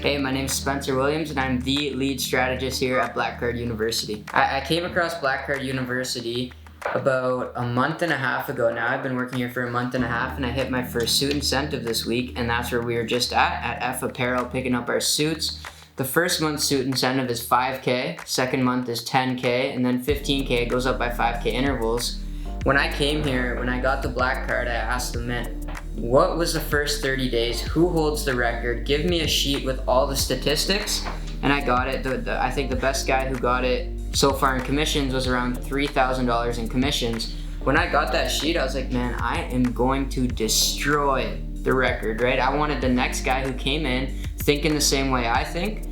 Hey, my name is Spencer Williams, and I'm the lead strategist here at Black Card University. I came across Black Card University about a month and a half ago now. I've been working here for a month and a half, and I hit my first suit incentive this week, and that's where we were just at F Apparel, picking up our suits. The first month's suit incentive is $5K, second month is $10K, and then $15K goes up by $5K intervals. When I came here, when I got the Black Card, I asked them, man, what was the first 30 days? Who holds the record? Give me a sheet with all the statistics. And I got it. I think the best guy who got it so far in commissions was around $3,000 in commissions. When I got that sheet, I was like, man, I am going to destroy the record, right? I wanted the next guy who came in thinking the same way I think.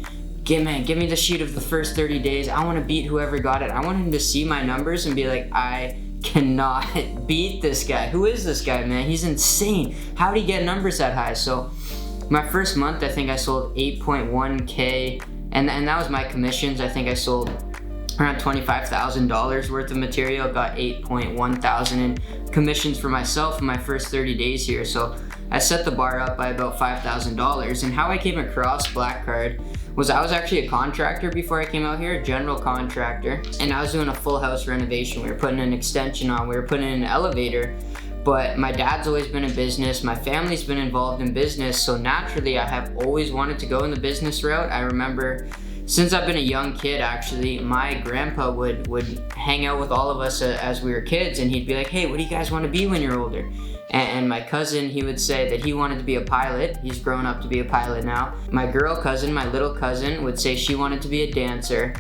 Give me the sheet of the first 30 days. I want to beat whoever got it. I want him to see my numbers and be like, I cannot beat this guy. Who is this guy, man? He's insane. How did he get numbers that high? So my first month, I think I sold 8.1K, and that was my commissions. I think I sold around $25,000 worth of material, got 8.1 thousand in commissions for myself in my first 30 days here. So I set the bar up by about $5,000. And how I came across Black Card was I was actually a contractor before I came out here, a general contractor, and I was doing a full house renovation. We were putting an extension on, we were putting in an elevator, but my dad's always been in business, my family's been involved in business, so naturally I have always wanted to go in the business route. I remember since I've been a young kid, actually, my grandpa would hang out with all of us as we were kids, and he'd be like, hey, what do you guys want to be when you're older? And my cousin, he would say that he wanted to be a pilot. He's grown up to be a pilot now. My girl cousin, my little cousin, would say she wanted to be a dancer,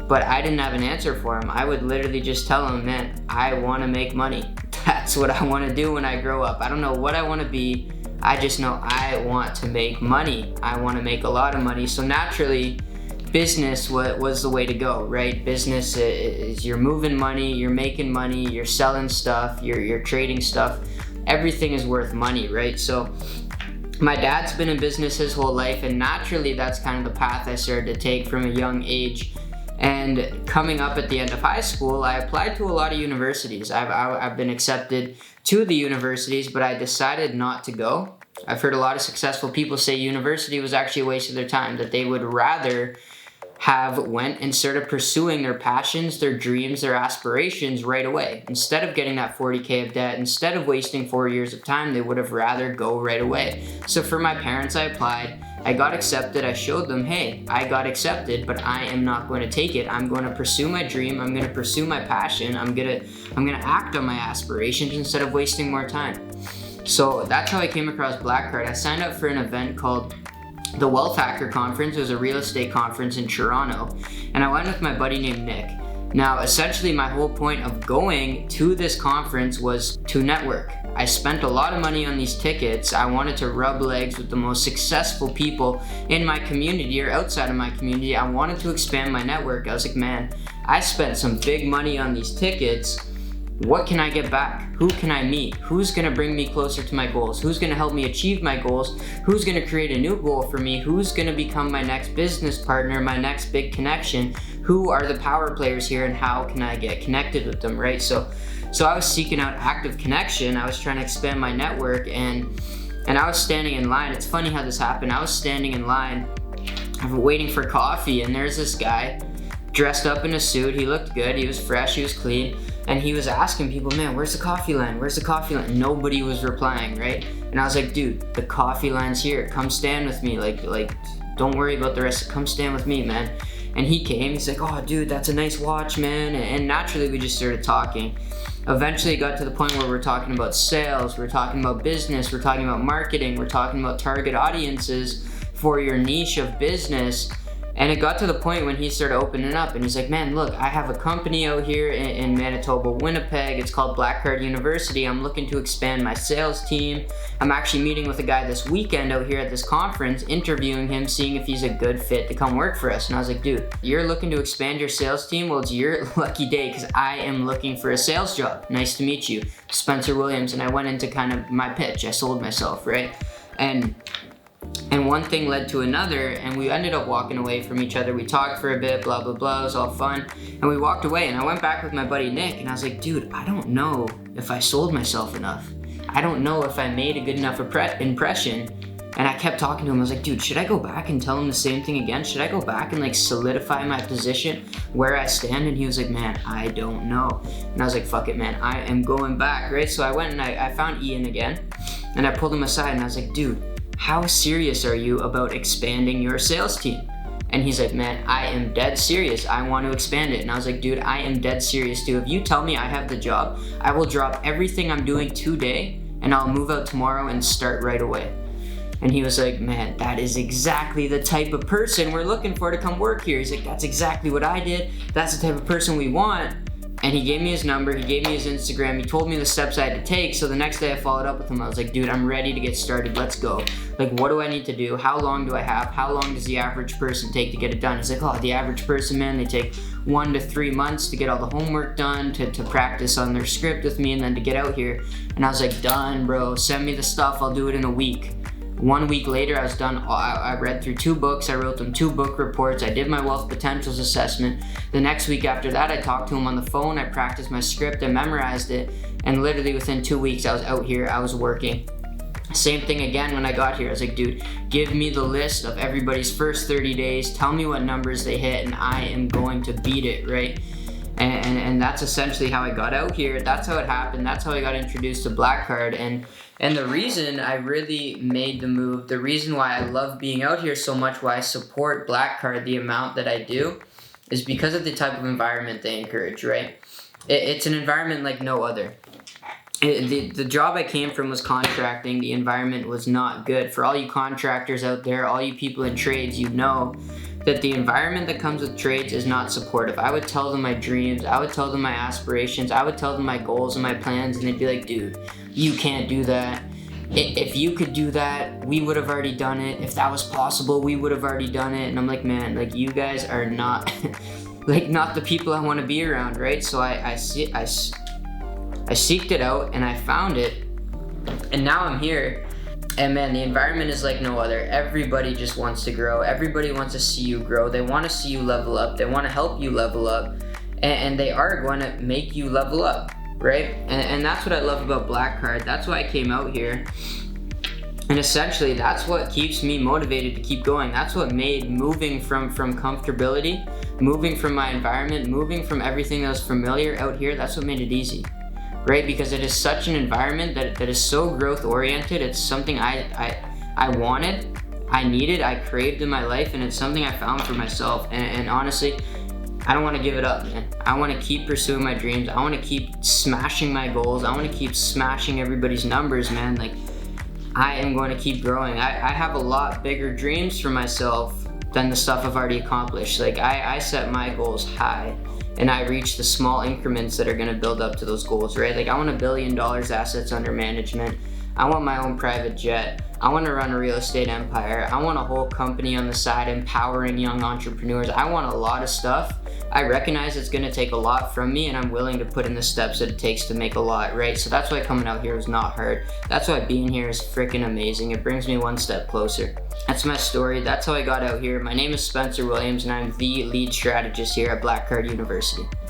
but I didn't have an answer for him. I would literally just tell him, man, I want to make money. That's what I want to do when I grow up. I don't know what I want to be. I just know I want to make money. I want to make a lot of money. So naturally, business was the way to go, right? Business is you're moving money, you're making money, you're selling stuff, you're trading stuff. Everything is worth money, right? So my dad's been in business his whole life, and naturally that's kind of the path I started to take from a young age. And coming up at the end of high school, I applied to a lot of universities. I've been accepted to the universities, but I decided not to go. I've heard a lot of successful people say university was actually a waste of their time, that they would rather have went and started pursuing their passions, their dreams, their aspirations right away. Instead of getting that 40K of debt, instead of wasting 4 years of time, they would have rather go right away. So for my parents, I applied, I got accepted, I showed them, hey, I got accepted, but I am not going to take it. I'm going to pursue my dream, I'm going to pursue my passion, I'm going to act on my aspirations instead of wasting more time. So that's how I came across Black Card. I signed up for an event called the Wealth Hacker Conference. It was a real estate conference in Toronto, and I went with my buddy named Nick. Now, essentially, my whole point of going to this conference was to network. I spent a lot of money on these tickets. I wanted to rub legs with the most successful people in my community or outside of my community. I wanted to expand my network. I was like, man, I spent some big money on these tickets. What can I get back? Who can I meet? Who's gonna bring me closer to my goals? Who's gonna help me achieve my goals? Who's gonna create a new goal for me? Who's gonna become my next business partner, my next big connection? Who are the power players here, and how can I get connected with them, right? So I was seeking out active connection. I was trying to expand my network, and I was standing in line. It's funny how this happened. I was standing in line, waiting for coffee, and there's this guy dressed up in a suit. He looked good, he was fresh, he was clean. And he was asking people, man, where's the coffee line? Where's the coffee line? Nobody was replying, right? And I was like, dude, the coffee line's here. Come stand with me. Like, don't worry about the rest. Come stand with me, man. And he came. He's like, oh, dude, that's a nice watch, man. And naturally, we just started talking. Eventually, it got to the point where we're talking about sales. We're talking about business. We're talking about marketing. We're talking about target audiences for your niche of business. And it got to the point when he started opening up, and he's like, man, look, I have a company out here in Manitoba, Winnipeg. It's called Black Card University. I'm looking to expand my sales team. I'm actually meeting with a guy this weekend out here at this conference, interviewing him, seeing if he's a good fit to come work for us. And I was like, dude, you're looking to expand your sales team? Well, it's your lucky day, because I am looking for a sales job. Nice to meet you, Spencer Williams. And I went into kind of my pitch. I sold myself, right? And one thing led to another, and we ended up walking away from each other. We talked for a bit, blah, blah, blah. It was all fun. And we walked away, and I went back with my buddy Nick, and I was like, dude, I don't know if I sold myself enough. I don't know if I made a good enough impression And I kept talking to him. I was like, dude, should I go back and tell him the same thing again? Should I go back and like solidify my position where I stand? And he was like, man, I don't know. And I was like, fuck it, man, I am going back, right? So I went and I found Ian again, and I pulled him aside and I was like, dude, how serious are you about expanding your sales team? And he's like, man, I am dead serious. I want to expand it. And I was like, dude, I am dead serious too. If you tell me I have the job, I will drop everything I'm doing today and I'll move out tomorrow and start right away. And he was like, man, that is exactly the type of person we're looking for to come work here. He's like, that's exactly what I did. That's the type of person we want. And he gave me his number, he gave me his Instagram, he told me the steps I had to take. So the next day I followed up with him. I was like, dude, I'm ready to get started, let's go. Like, what do I need to do? How long do I have? How long does the average person take to get it done? He's like, oh, the average person, man, they take 1 to 3 months to get all the homework done, to practice on their script with me, and then to get out here. And I was like, done, bro, send me the stuff, I'll do it in a week. 1 week later, I was done. I read through 2 books. I wrote them 2 book reports. I did my wealth potentials assessment. The next week after that, I talked to him on the phone. I practiced my script. I memorized it. And literally within 2 weeks, I was out here. I was working. Same thing again when I got here. I was like, dude, give me the list of everybody's first 30 days. Tell me what numbers they hit, and I am going to beat it, right? And that's essentially how I got out here. That's how it happened. That's how I got introduced to Black Card. And the reason I really made the move, the reason why I love being out here so much, why I support Black Card the amount that I do, is because of the type of environment they encourage, right? It's an environment like no other. The job I came from was contracting. The environment was not good. For all you contractors out there, all you people in trades, you know that the environment that comes with trades is not supportive. I would tell them my dreams, I would tell them my aspirations, I would tell them my goals and my plans, and they'd be like, dude, you can't do that. If you could do that, we would have already done it. If that was possible, we would have already done it. And I'm like, man, like, you guys are not like not the people I want to be around, right? So I seeked it out and I found it, and now I'm here. And man, the environment is like no other. Everybody just wants to grow. Everybody wants to see you grow. They want to see you level up. They want to help you level up, and they are going to make you level up, right? And that's what I love about Black Card. That's why I came out here. And essentially, that's what keeps me motivated to keep going. That's what made moving from comfortability, moving from my environment, moving from everything that was familiar out here, that's what made it easy. Right? Because it is such an environment that is so growth oriented. It's something I wanted, I needed, I craved in my life, and it's something I found for myself. And honestly, I don't want to give it up, man. I want to keep pursuing my dreams. I want to keep smashing my goals. I want to keep smashing everybody's numbers, man. Like, I am going to keep growing. I have a lot bigger dreams for myself than the stuff I've already accomplished. Like, I set my goals high, and I reach the small increments that are gonna build up to those goals, right? Like, I want $1 billion assets under management. I want my own private jet. I want to run a real estate empire. I want a whole company on the side empowering young entrepreneurs. I want a lot of stuff. I recognize it's gonna take a lot from me, and I'm willing to put in the steps that it takes to make a lot, right? So that's why coming out here is not hard. That's why being here is freaking amazing. It brings me one step closer. That's my story. That's how I got out here. My name is Spencer Williams, and I'm the lead strategist here at Black Card University.